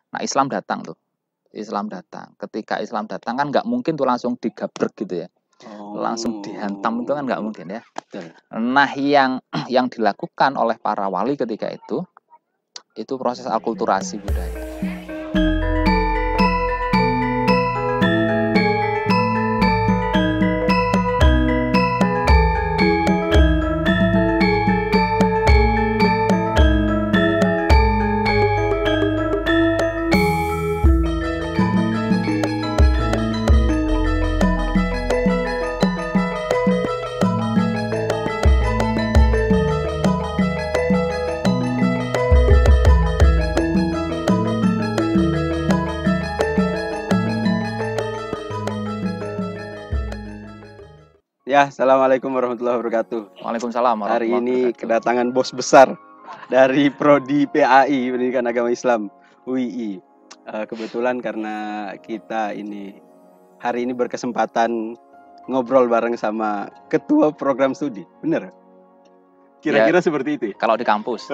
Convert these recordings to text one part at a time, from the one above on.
Nah, Islam datang tuh. Islam datang. Ketika Islam datang kan nggak mungkin tuh langsung digabrek gitu ya. Langsung dihantam itu kan nggak mungkin ya. Nah, yang dilakukan oleh para wali ketika itu proses akulturasi budaya. Ya, assalamualaikum warahmatullahi wabarakatuh. Waalaikumsalam Hari warahmatullahi ini wabarakatuh. kedatangan bos besar dari Prodi PAI Pendidikan Agama Islam UII. Kebetulan karena kita ini hari ini berkesempatan ngobrol bareng sama ketua program studi, bener? Kira-kira seperti itu. Kalau di kampus.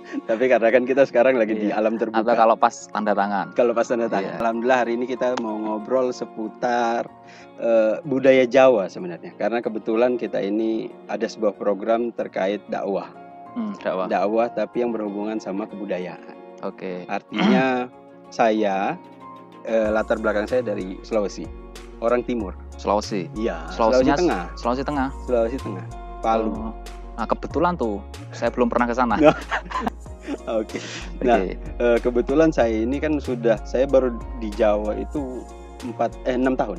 Tapi karena kan kita sekarang lagi di alam terbuka. Atau kalau pas tanda tangan. Kalau pas tanda tangan. Alhamdulillah hari ini kita mau ngobrol seputar budaya Jawa sebenarnya. Karena kebetulan kita ini ada sebuah program terkait dakwah. Dakwah tapi yang berhubungan sama kebudayaan. Oke. Artinya saya latar belakang saya dari Sulawesi. Orang timur. Sulawesi. Iya. Sulawesi Tengah. Sulawesi Tengah. Sulawesi Tengah. Palu. Nah, kebetulan tuh saya belum pernah ke sana. Oke. Nah, kebetulan saya ini kan saya baru di Jawa itu 6 tahun.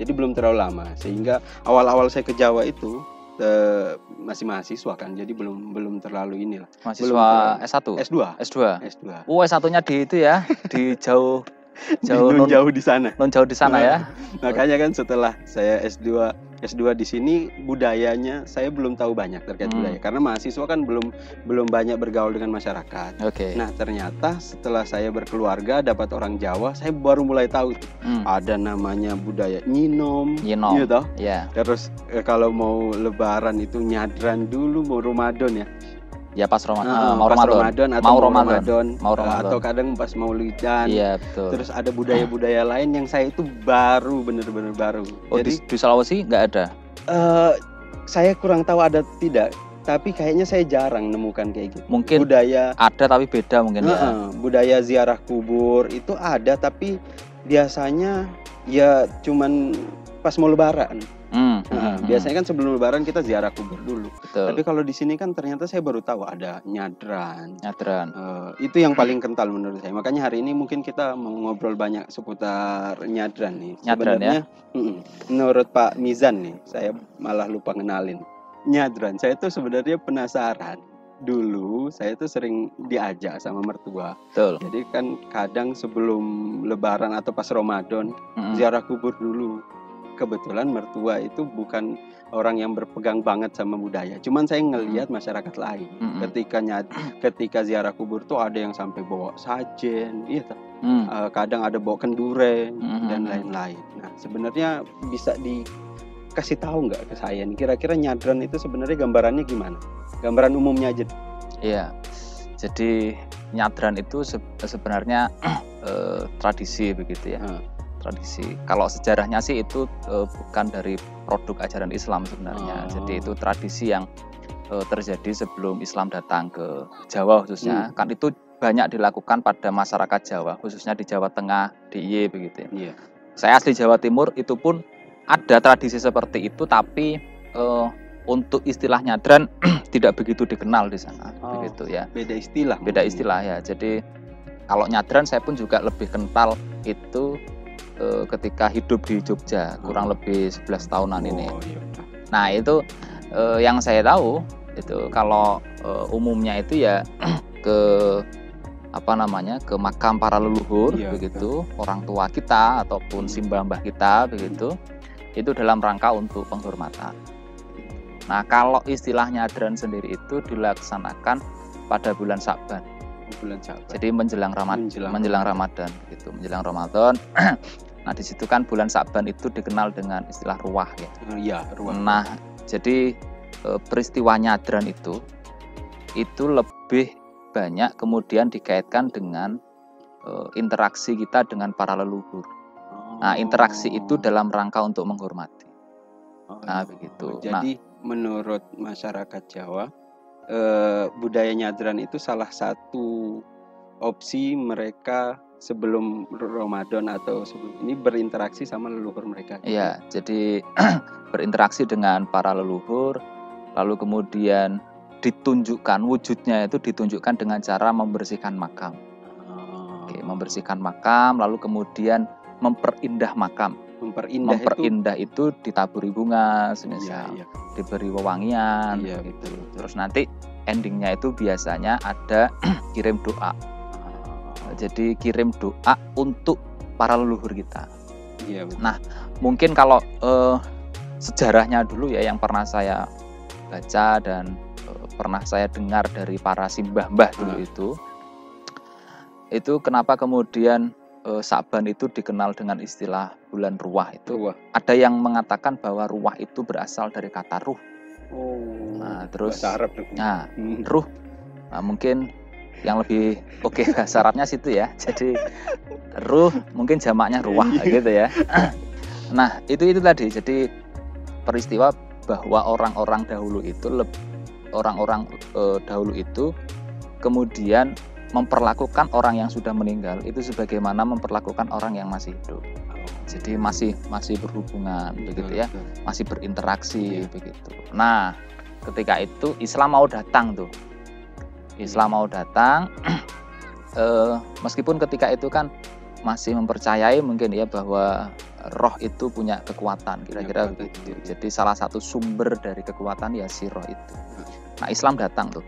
Jadi belum terlalu lama. Sehingga awal-awal saya ke Jawa itu masih mahasiswa kan. Jadi belum terlalu inilah. Mahasiswa S1. S2. Oh, S1-nya di itu ya, di jauh di sana. Non jauh di sana ya. Makanya kan setelah saya S2 di sini budayanya saya belum tahu banyak terkait budaya karena mahasiswa kan belum banyak bergaul dengan masyarakat. Nah, ternyata setelah saya berkeluarga dapat orang Jawa, saya baru mulai tahu ada namanya budaya nyinom. Gitu. Yeah. Terus kalau mau lebaran itu nyadran dulu, mau Ramadan ya. Ya pas Ramadan, mau Ramadan atau kadang pas Maulidan. Iya, betul. Terus ada budaya-budaya lain yang saya itu benar-benar baru. Oh, jadi di Sulawesi nggak ada? Saya kurang tahu ada tidak, tapi kayaknya saya jarang nemukan kayak gitu. Mungkin budaya ada tapi beda mungkin ya. Budaya ziarah kubur itu ada tapi biasanya ya cuman pas mau lebaran. Biasanya kan sebelum lebaran kita ziarah kubur dulu. Betul. Tapi kalau di sini kan ternyata saya baru tahu ada nyadran. Itu yang paling kental menurut saya. Makanya hari ini mungkin kita mau ngobrol banyak seputar nyadran nih. Sebenarnya menurut Pak Mizan nih, saya malah lupa ngenalin. Nyadran, saya tuh sebenarnya penasaran. Dulu saya tuh sering diajak sama mertua. Betul. Jadi kan kadang sebelum lebaran atau pas Ramadan ziarah kubur dulu. Kebetulan mertua itu bukan orang yang berpegang banget sama budaya. Cuman saya ngelihat masyarakat lain. Ketika ziarah kubur tuh ada yang sampai bawa sajen, kadang ada bawa kendure dan lain-lain. Nah, sebenarnya bisa dikasih tahu nggak ke saya nih, kira-kira nyadran itu sebenarnya gambarannya gimana? Gambaran umumnya aja. Iya. Jadi nyadran itu sebenarnya tradisi begitu ya. Tradisi. Kalau sejarahnya sih itu bukan dari produk ajaran Islam sebenarnya. Jadi itu tradisi yang terjadi sebelum Islam datang ke Jawa khususnya. Kan itu banyak dilakukan pada masyarakat Jawa, khususnya di Jawa Tengah, DIY begitu ya. Saya asli Jawa Timur, itu pun ada tradisi seperti itu, tapi untuk istilah nyadran tidak begitu dikenal di sana, begitu ya. Beda istilah ya. Jadi kalau nyadran saya pun juga lebih kental itu ketika hidup di Jogja kurang lebih 11 tahunan ini. Nah, itu yang saya tahu itu kalau umumnya itu ya ke ke makam para leluhur begitu, orang tua kita ataupun simbah-mbah kita begitu. Itu dalam rangka untuk penghormatan. Nah, kalau istilah nyadran sendiri itu dilaksanakan pada bulan Sa'ban. Jadi menjelang Ramadan gitu. Menjelang Ramadan. Nah, di situ kan bulan Sa'ban itu dikenal dengan istilah ruah ya. Ruah. Nah, jadi peristiwa nyadran itu lebih banyak kemudian dikaitkan dengan interaksi kita dengan para leluhur. Nah, interaksi itu dalam rangka untuk menghormati. Nah, begitu. Jadi menurut masyarakat Jawa, budaya nyadran itu salah satu opsi mereka sebelum Ramadan atau sebelum ini berinteraksi sama leluhur mereka. Iya, jadi berinteraksi dengan para leluhur, lalu kemudian ditunjukkan wujudnya itu ditunjukkan dengan cara membersihkan makam. Oke, membersihkan makam, lalu kemudian memperindah makam. Memperindah itu ditaburi bunga, semisal diberi wewangian, gitu. Terus nanti endingnya itu biasanya ada kirim doa. Jadi kirim doa untuk para leluhur kita. Iya, betul. Nah, mungkin kalau sejarahnya dulu ya yang pernah saya baca dan pernah saya dengar dari para simbah-mbah dulu itu kenapa kemudian Sa'ban itu dikenal dengan istilah bulan ruah itu. Ada yang mengatakan bahwa ruah itu berasal dari kata ruh. Nah, terus Arab. Nah, ruh. Nah, mungkin yang lebih bahasa Arabnya situ ya. Jadi ruh mungkin jamaknya ruah gitu ya. Nah, itu tadi. Jadi peristiwa bahwa orang-orang dahulu itu kemudian memperlakukan orang yang sudah meninggal itu sebagaimana memperlakukan orang yang masih hidup. Jadi masih berhubungan begitu ya, masih berinteraksi begitu. Nah, ketika itu Islam mau datang tuh. Meskipun ketika itu kan masih mempercayai mungkin ya bahwa roh itu punya kekuatan kira-kira begitu. Jadi salah satu sumber dari kekuatan ya si roh itu. Nah, Islam datang tuh.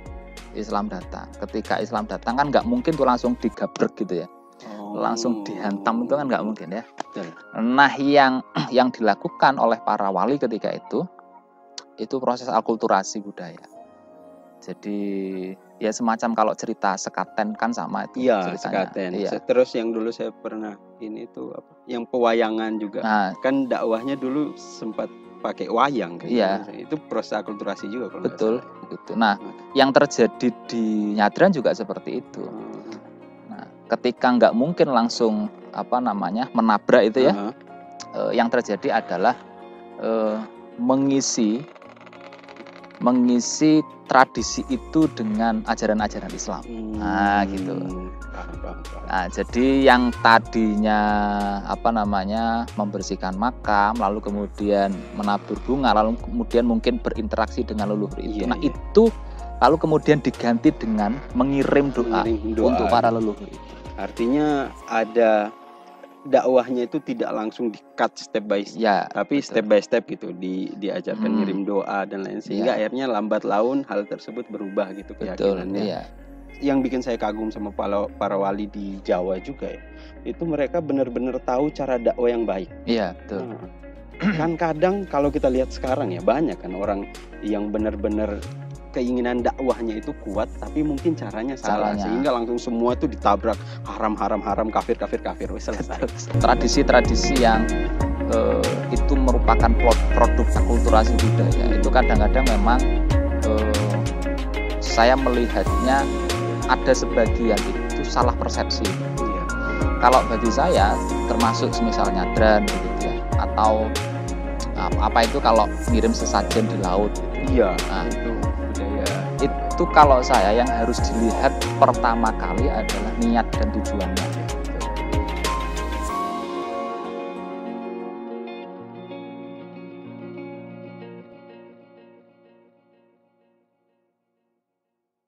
Ketika Islam datang kan nggak mungkin tuh langsung digabrek gitu ya, langsung dihantam itu kan nggak mungkin ya. Nah, yang dilakukan oleh para wali ketika itu proses akulturasi budaya. Jadi ya semacam kalau cerita sekaten kan sama itu. Iya, sekaten. Iya. Terus yang dulu saya pernah ini tuh yang pewayangan juga. Nah, kan dakwahnya dulu sempat pakai wayang kan. Iya. Itu proses akulturasi juga kalau betul gitu. Nah, yang terjadi di Nyadran juga seperti itu. Nah, ketika nggak mungkin langsung menabrak itu ya, yang terjadi adalah mengisi tradisi itu dengan ajaran-ajaran Islam. Nah, gitu. Nah, jadi yang tadinya membersihkan makam, lalu kemudian menabur bunga, lalu kemudian mungkin berinteraksi dengan leluhur itu. Nah, itu lalu kemudian diganti dengan mengirim doa untuk para leluhur itu. Artinya ada dakwahnya itu tidak langsung di-cut step by step, tapi betul. Step by step gitu diajarkan ngirim doa dan lain sehingga akhirnya lambat laun hal tersebut berubah gitu keyakinannya. Yang bikin saya kagum sama para wali di Jawa juga ya, itu mereka benar-benar tahu cara dakwah yang baik. Iya, betul. Kan kadang kalau kita lihat sekarang ya banyak kan orang yang benar-benar keinginan dakwahnya itu kuat tapi mungkin caranya salah sehingga langsung semua tuh ditabrak haram kafir selesai. Tradisi-tradisi yang itu merupakan produk akulturasi budaya itu kadang-kadang memang saya melihatnya ada sebagian itu salah persepsi. Kalau bagi saya termasuk misalnya Nyadran begitu ya, atau apa itu kalau ngirim sesajen di laut gitu. Nah, itu kalau saya yang harus dilihat pertama kali adalah niat dan tujuannya.